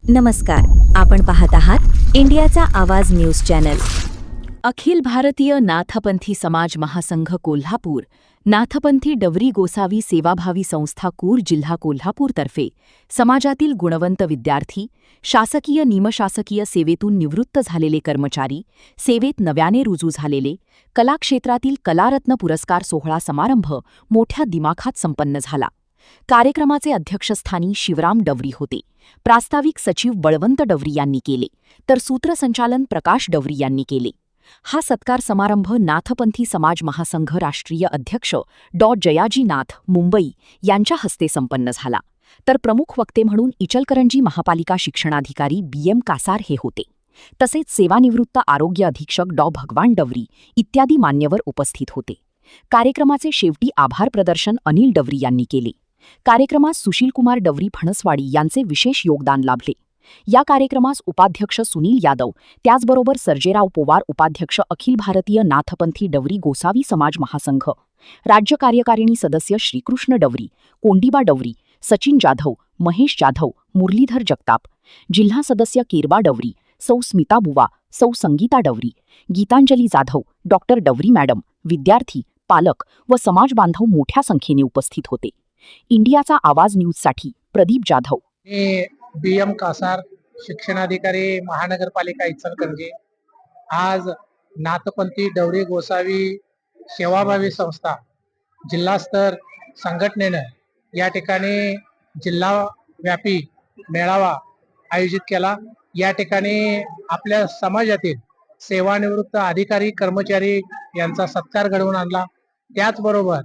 नमस्कार, आपण पाहत आहात इंडियाचा आवाज न्यूज चॅनल। अखिल भारतीय नाथपंथी समाज महासंघ कोल्हापूर, नाथपंथी डवरी गोसावी सेवाभावी संस्था कूर जिल्हा कोल्हापूर तर्फे समाजातील गुणवंत विद्यार्थी, शासकीय निमशासकीय सेवेतून निवृत्त झालेले कर्मचारी, सेवेत नव्याने रुजू झालेले, कलाक्षेत्रातील कलारत्न पुरस्कार सोहळा समारंभ मोठ्या दिमाखात संपन्न झाला। कार्यक्रमाचे अध्यक्षस्थानी शिवराम डवरी होते। प्रास्ताविक सचिव बळवंत डवरी यांनी केले, तर सूत्रसंचालन प्रकाश डवरी यांनी केले। हा सत्कार समारंभ नाथपंथी समाज महासंघ राष्ट्रीय अध्यक्ष जयाजी नाथ, मुंबई यांच्या हस्ते संपन्न झाला, तर प्रमुख वक्ते म्हणून इचलकरंजी महापालिका शिक्षणाधिकारी BM कासार हे होते। तसेच सेवानिवृत्त आरोग्य अधीक्षक भगवान डवरी इत्यादी मान्यवर उपस्थित होते। कार्यक्रमाचे शेवटी आभार प्रदर्शन अनिल डवरी यांनी केले। कार्यक्रमास सुशीलकुमार डवरी फणसवाडी यांचे विशेष योगदान लाभले। या कार्यक्रमास उपाध्यक्ष सुनील यादव, त्याचबरोबर सर्जेराव पोवार उपाध्यक्ष अखिल भारतीय नाथपंथी डवरी गोसावी समाज महासंघ, राज्य कार्यकारिणी सदस्य श्रीकृष्ण डवरी, कोंडिबा डवरी, सचिन जाधव, महेश जाधव, मुरलीधर जगताप, जिल्हा सदस्य केरबा डवरी, सौ स्मिता बुवा, सौ संगीता डवरी, गीतांजली जाधव, डॉक्टर डवरी मॅडम, विद्यार्थी, पालक व समाज बांधव मोठ्या संख्येने उपस्थित होते। इंडियाचा आवाज न्यूजसाठी प्रदीप जाधव। मी BM कासार, शिक्षणाधिकारी, महानगरपालिका इचलकरंजी। आज नाथपंथी डवरी गोसावी सेवाभावी संस्था जिल्हास्तर संघटनेनं या ठिकाणी जिल्हाव्यापी मेळावा आयोजित केला। या ठिकाणी आपल्या समाजातील सेवानिवृत्त अधिकारी, कर्मचारी यांचा सत्कार घडवून आणला। त्याचबरोबर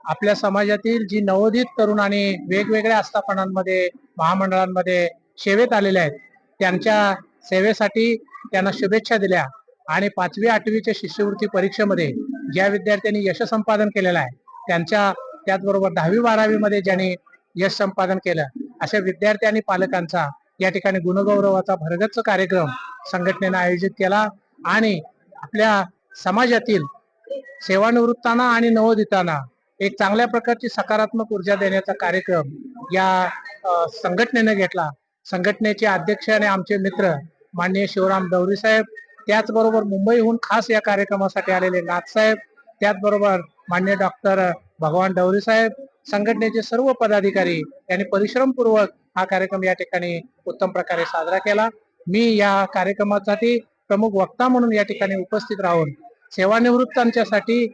आपल्या समाजातील जी नवोदित तरुण आणि वेगवेगळ्या आस्थापनांमध्ये, महामंडळांमध्ये सेवेत आलेले आहेत, त्यांच्या सेवेसाठी त्यांना शुभेच्छा दिल्या। आणि 5वी 8वीच्या शिष्यवृत्ती परीक्षेमध्ये ज्या विद्यार्थ्यांनी यश संपादन केलेलं आहे, त्यांच्या त्याचबरोबर 10वी 12वी मध्ये ज्यांनी यश संपादन केलं, अशा विद्यार्थी आणि पालकांचा या ठिकाणी गुणगौरवाचा भरगच्च कार्यक्रम संघटनेनं आयोजित केला। आणि आपल्या समाजातील सेवानिवृत्तांना आणि नवोदितांना एक चांगल्या प्रकारची सकारात्मक ऊर्जा देण्याचा कार्यक्रम या संघटनेने घेतला। संघटनेचे अध्यक्ष आणि आमचे मित्र माननीय शिवराम डवरी साहेब, त्याचबरोबर मुंबईहून खास या कार्यक्रमासाठी आलेले नाथ साहेब, त्याचबरोबर माननीय डॉक्टर भगवान डवरी साहेब, संघटनेचे सर्व पदाधिकारी यांनी परिश्रमपूर्वक हा कार्यक्रम या ठिकाणी उत्तम प्रकारे साजरा केला। मी या कार्यक्रमासाठी प्रमुख वक्ता म्हणून या ठिकाणी उपस्थित राहून सेवानिवृत्तांच्यासाठी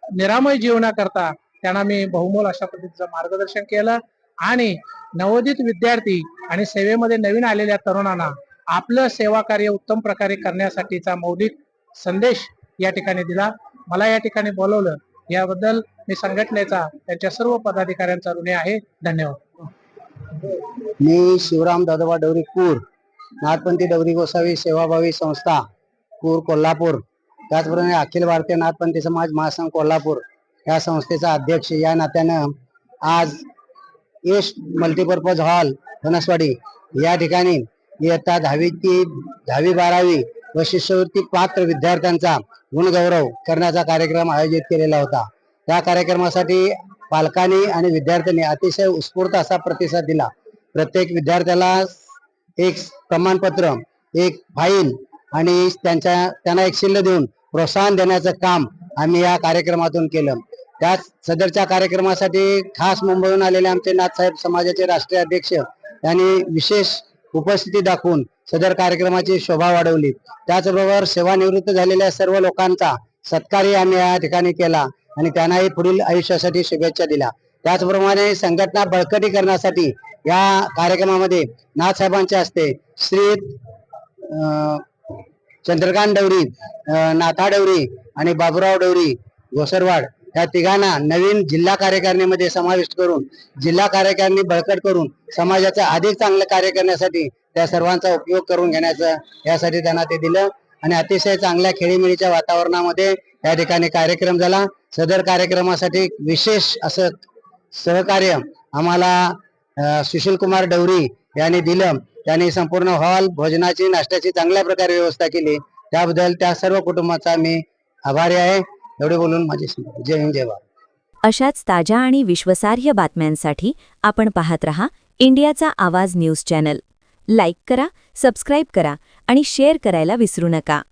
निरामय जीवनाकरता त्यांना मी बहुमोल अशा पद्धतीचं मार्गदर्शन केलं। आणि नवोदित विद्यार्थी आणि सेवेमध्ये नवीन आलेल्या तरुणांना आपलं सेवा कार्य उत्तम प्रकारे करण्यासाठीचा मौलिक संदेश या ठिकाणी दिला। मला या ठिकाणी बोलवलं याबद्दल मी संघटनेचा, त्यांच्या सर्व पदाधिकाऱ्यांचा ऋणी आहे। धन्यवाद। मी शिवराम दादोबा डवरी कूर, नाथपंथी डवरी गोसावी सेवाभावी संस्था कूर कोल्हापूर, त्याचप्रमाणे अखिल भारतीय नाथपंथी समाज महासंघ कोल्हापूर या संस्थेचा अध्यक्ष या नात्यानं आज यश मल्टीपर्पज हॉल फणसवाडी या ठिकाणी इयत्ता 10वी ते 10वी 12वी व शिष्यवृत्ती पात्र विद्यार्थ्यांचा गुणगौरव करण्याचा कार्यक्रम आयोजित केलेला होता। त्या कार्यक्रमासाठी पालकांनी आणि विद्यार्थ्यांनी अतिशय उत्स्फूर्त असा प्रतिसाद दिला। प्रत्येक विद्यार्थ्याला एक प्रमाणपत्र, एक फाईल आणि त्यांना एक शिल्ड देऊन प्रोत्साहन देण्याचं काम आम्ही या कार्यक्रमातून केलं। त्याच सदरच्या कार्यक्रमासाठी खास मुंबईहून आलेले आमचे नाथसाहेब समाजाचे राष्ट्रीय अध्यक्ष यांनी विशेष उपस्थिती दाखवून सदर कार्यक्रमाची शोभा वाढवली। त्याचबरोबर सेवानिवृत्त झालेल्या सर्व लोकांचा सत्कारही आम्ही या ठिकाणी केला आणि त्यांनाही पुढील आयुष्यासाठी शुभेच्छा दिल्या। त्याचप्रमाणे संघटना बळकटी करण्यासाठी या कार्यक्रमामध्ये नाथसाहेबांच्या हस्ते श्री चंद्रकांत डवरी, नाथा डवरी आणि बाबूराव डवरी घोसरवाड या तिघांना नवीन जिल्हा कार्यकारिणीमध्ये समाविष्ट करून जिल्हा कार्यकारिणी बळकट करून समाजाचं अधिक चांगलं कार्य करण्यासाठी त्या सर्वांचा उपयोग करून घेण्याचं यासाठी त्यांना ते दिलं। आणि अतिशय चांगल्या खेळीमेळीच्या वातावरणामध्ये या ठिकाणी कार्यक्रम झाला। सदर कार्यक्रमासाठी विशेष असं सहकार्य आम्हाला सुशीलकुमार डवरी यांनी दिलं। त्यांनी संपूर्ण हॉल, भोजनाची, नाश्त्याची चांगल्या प्रकारे व्यवस्था केली। त्याबद्दल त्या सर्व कुटुंबाचा मी आभारी आहे। एवढे बोलून माझे जय हिंद जय भारत। अशाच ताज्या आणि विश्वासार्ह बातम्यांसाठी आपण पाहत रहा इंडियाचा आवाज न्यूज चॅनल। लाईक करा, सबस्क्राईब करा आणि शेअर करायला विसरू नका.